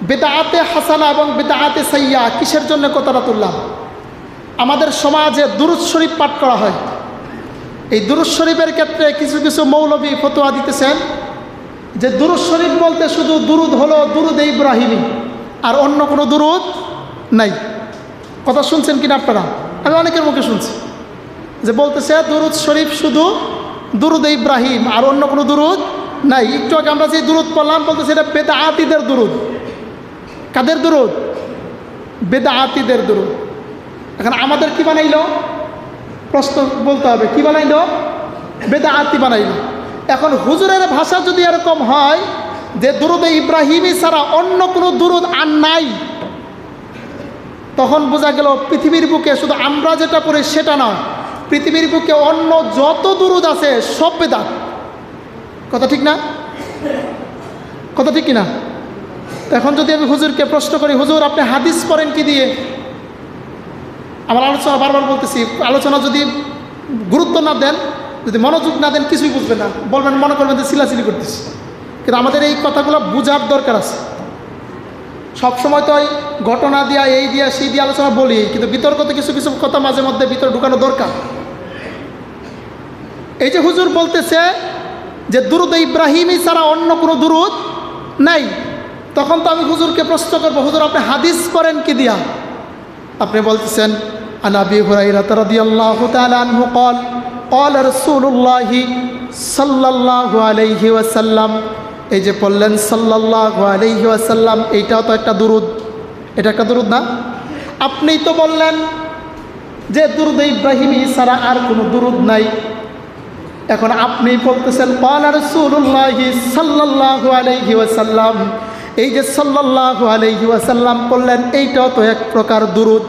বিদআতে হাসানা এবং বিদআতে সাইয়্যা কিসের জন্য কথাটা তুললাম? আমাদের সমাজে দুরূদ শরীফ পাঠ করা হয়। এই দুরূদ শরীফের ক্ষেত্রে কিছু কিছু মৌলবী ফতোয়া দিতেছেন যে দুরূদ শরীফ বলতে শুধু দুরূদ হলো দুরূদে ইব্রাহিমী, আর অন্য কোনো দুরূদ নাই। কথা শুনছেন কিনা আপনারা? আমি অনেকের মুখে শুনছি যে বলতেছে দুরূদ শরীফ শুধু দুরূদে ইব্রাহিম, আর অন্য কোনো দুরূদ নাই। একটু আগে আমরা যে দুরূদ পড়লাম বলতেছে এটা বেদআতীদের দুরূদ। কাদের দুরূদ? বেদআতীদের দুরূদ। এখন আমাদের কি বানাইলো? প্রশ্ন বলতে হবে, কি বানাইলো? বেদআতি বানাইলো। এখন হুজুরের ভাষা যদি এরকম হয় যে দুরূদে ইব্রাহিমী ছাড়া অন্য কোনো দুরূদ আর নাই, তখন বোঝা গেল পৃথিবীর বুকে শুধু আমরা যেটা পড়ি সেটা নয়, পৃথিবীর বুকে অন্য যত দুরূদ আছে সব বেদাত। কথা ঠিক না? কথা ঠিক কিনা? এখন যদি আমি হুজুরকে প্রশ্ন করি, হুজুর আপনি হাদিস পড়েন কি দিয়ে? আমার আলোচনা বারবার বলতেছি, আলোচনা যদি গুরুত্ব না দেন, যদি মনোযোগ না দেন, কিছুই বুঝবেন না, বলবেন মনে করবেন যে চিলাচিলি করতেছি। কিন্তু আমাদের এই কথাগুলো বোঝার দরকার আছে। সবসময় তো ওই ঘটনা দিয়া এই দিয়া সেই দিয়ে আলোচনা বলি, কিন্তু বিতর্কতে কিছু কিছু কথা মাঝে মধ্যে ভিতরে ঢুকানো দরকার। এই যে হুজুর বলতেছে যে দুরূদে ইব্রাহিমী ছাড়া অন্য কোনো দুরূদ নাই, তখন তো আমি হুজুরকে প্রশ্ন করবো, হুজুর আপনি হাদিস করেন কি দিয়া? আপনি বলতেছেন আন আবি হুরায়রা রাদিয়াল্লাহু তাআলা আনহু قال قال رسول الله সাল্লাল্লাহু আলাইহি ওয়াসাল্লাম। এই যে বললেন সাল্লাল্লাহু আলাইহি ওয়াসাল্লাম, এইটাও তো একটা দুরূদ। এটা একটা দুরূদ না? আপনিই তো বললেন যে দুরূদে ইব্রাহিমী ছাড়া আর কোনো দুরূদ নাই। এখন আপনি বলতেছেন قال رسول الله সাল্লাল্লাহু আলাইহি ওয়াসাল্লাম, এই যে সাল্লাল্লাহু আলাইহি ওয়াসাল্লাম বললেন, এইটাও তো এক প্রকার দুরূদ।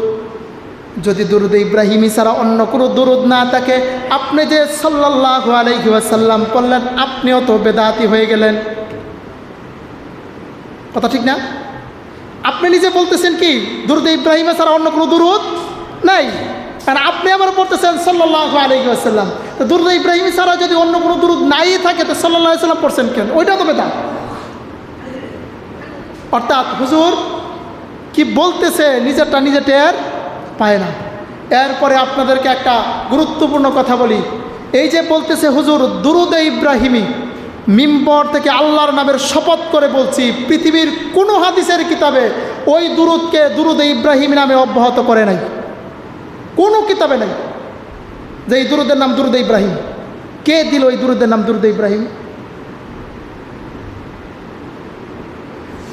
যদি দুরূদে ইব্রাহিমী ছাড়া অন্য কোনো দুরূদ না থাকে, আপনি যে সাল্লাল্লাহু আলাইহি ওয়াসাল্লাম বললেন, আপনিও তো বেদাতি হয়ে গেলেন। কথা ঠিক না? আপনি নিজে বলতেছেন কি দুরূদে ইব্রাহিম ছাড়া অন্য কোনো দুরূদ নাই, আর আপনি আবার বলতেছেন সাল্লাল্লাহু আলাইহি ওয়াসাল্লাম। তো দুরূদে ইব্রাহিম ছাড়া যদি অন্য কোনো দুরূদ নাই থাকে, তো সাল্লাল্লাহু আলাইহি ওয়াসাল্লাম পড়ছেন কেন? ওইটাও তো বেদাত। অর্থাৎ হুজুর কি বলতেছে নিজেরটা নিজে টের পায় না। এরপরে আপনাদেরকে একটা গুরুত্বপূর্ণ কথা বলি। এই যে বলতেছে হুজুর দুরূদে ইব্রাহিমী, মিম্বর থেকে আল্লাহর নামের শপথ করে বলছি, পৃথিবীর কোনো হাদিসের কিতাবে ওই দুরূদকে দুরূদে ইব্রাহিমী নামে অব্যাহত করে নাই। কোনো কিতাবে নাই যে এই দুরূদের নাম দুরূদে ইব্রাহিম। কে দিল এই দুরূদের নাম দুরূদে ইব্রাহিম?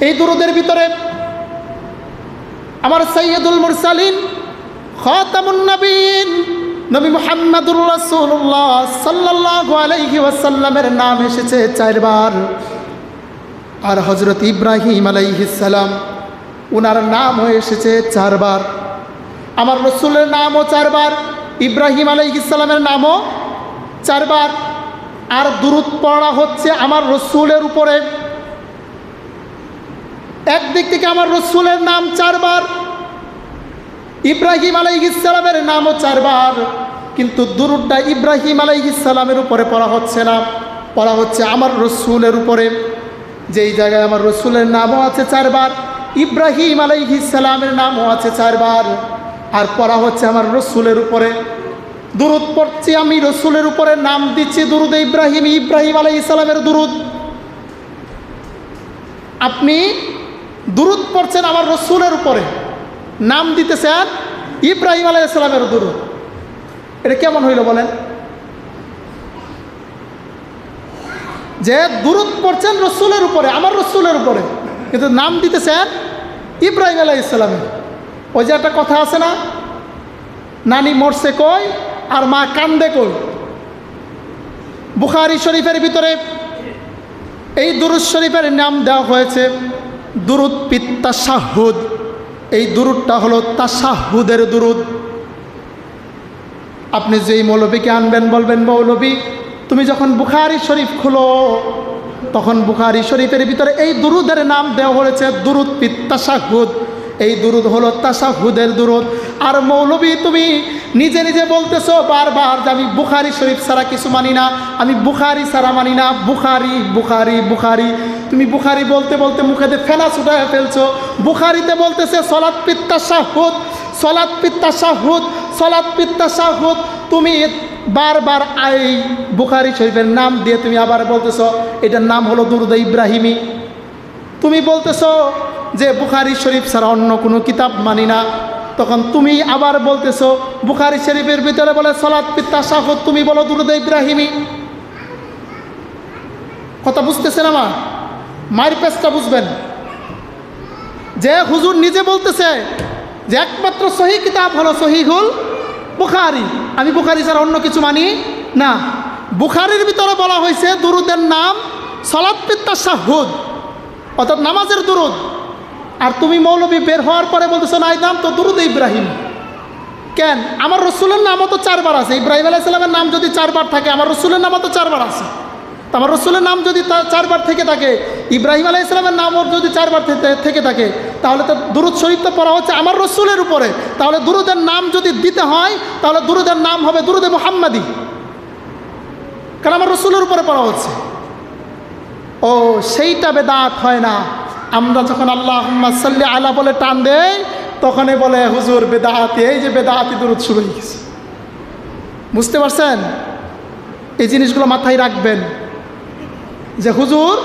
এই দুরূদের ভিতরে আমার সাইয়্যিদুল মুরসালিন খাতামুন নবীন নবী মুহাম্মদুর রাসূলুল্লাহ সাল্লাল্লাহু আলাইহি ওয়াসাল্লামের নাম এসেছে 4 বার, আর হযরত ইব্রাহিম আলাইহিস সালাম ওনার নামও এসেছে 4 বার। আমার রসুলের নামও 4 বার, ইব্রাহিম আলাইহিস সালামের নামও 4 বার। আর দুরূদ পড়া হচ্ছে আমার রসুলের উপরে। একদিক থেকে আমার রসুলের নাম 4 বার, ইব্রাহিম আলাইহিস সালামের নামও 4 বার, কিন্তু দুরূদটা ইব্রাহিম আলাইহিস সালামের উপরে পড়া হচ্ছে না, পড়া হচ্ছে আমার রসুলের উপরে। যেই জায়গায় আমার রসুলের নামও আছে 4 বার, ইব্রাহিম আলাইহিস সালামের নামও আছে 4 বার, আর পড়া হচ্ছে আমার রসুলের উপরে। দুরূদ পড়ছি আমি রসুলের উপরে, নাম দিচ্ছি দুরূদে ইব্রাহিম, ইব্রাহিম আলাইহিস সালামের দুরূদ। আপনি দুরূদ পড়ছেন আমার রসুলের উপরে, নাম দিতেছেন ইব্রাহিম আলাইহিস সালামের দুরূদ। এটা কেমন হইল বলেন? যে দুরূদ পড়ছেন রসুলের উপরে, আমার রসুলের উপরে, কিন্তু নাম দিতেছেন ইব্রাহিম আলাইহিস সালামের। ওই যে একটা কথা আছে না, নানি মরছে কই আর মা কান্দে কই। বুখারী শরীফের ভিতরে এই দুরূদ শরীফের নাম দেওয়া হয়েছে দুরূদ পিত তাশাহুদ। এই দুরূদটা হলো তাশাহুদের দুরূদ। আপনি যেই মৌলবীকে আনবেন, বলবেন মৌলবী তুমি যখন বুখারী শরীফ খুলো, তখন বুখারী শরীফের ভিতরে এই দুরূদের নাম দেওয়া হয়েছে দুরূদ পিত তাশাহুদ। এই দুরূদ হলো তাশাহুদের দুরূদ। আর মৌলবী তুমি নিজে নিজে বলতেছো বারবার যে আমি বুখারী শরীফ ছাড়া কিছু মানি না, আমি বুখারী ছাড়া মানি না, বুখারী বুখারী বুখারী। তুমি বুখারি বলতে বলতে মুখেতে ফেনা ছুটায় ফেলছো। বুখারিতে বলতেছে সলাত পিত্তাশাহুদ, সলাত পিত্তাশাহুদ, সলাত পিত্তাশাহুদ। তুমি বারবার এই বুখারি শরীফের নাম দিয়ে তুমি আবার বলতেছো এটার নাম হলো দুরুদ ইব্রাহিমি। তুমি বলতেছো যে বুখারি শরীফ ছাড়া অন্য কোনো কিতাব মানি না, তখন তুমি আবার বলতেছো বুখারি শরীফের ভিতরে বলে সলাত পিত্তাশাহুদ, তুমি বলো দুরুদ ইব্রাহিমি। কথা বুঝতেছেন আমার? মায়ের পেছটা বুঝবেন যে হুজুর নিজে বলতেছে যে একমাত্র সহি কিতাব হলো সহিহুল বুখারি, আমি বুখারি ছাড়া অন্য কিছু মানি না। বুখারির ভিতরে বলা হয়েছে দুরুদের নাম সলাত পিত্তাশাহুদ, অর্থাৎ নামাজের দুরুদ। আর তুমি মৌলবী বের হওয়ার পরে বলতেছো না এই নাম তো দুরুদ ইব্রাহিম। কেন? আমার রসুলের নামও তো 4 বার আছে। ইব্রাহিম আলাইহিস সালামের নাম যদি 4 বার থাকে, আমার রসুলের নামও তো 4 বার আছে। তো আমার রসুলের নাম যদি 4 বার থেকে থাকে, ইব্রাহিম আলাইহিস সালামের নামও যদি 4 বার থেকে থাকে, তাহলে তো দুরুদ শরীফ তো পড়া হচ্ছে আমার রসুলের উপরে। তাহলে দুরুদের নাম যদি দিতে হয় তাহলে দুরুদের নাম হবে দুরুদে মুহাম্মাদি, কারণ আমার রসুলের উপরে পড়া হচ্ছে। ও সেইটা বেদাত হয় না। আমরা যখন আল্লাহুম্মা সাল্লি আলা বলে টান দেই তখনই বলে হুজুর বেদাতি, এই যে বেদাতি দুরুদ শুরু হয়ে গেছে। বুঝতে পারছেন? এই জিনিসগুলো মাথায় রাখবেন যে হুজুর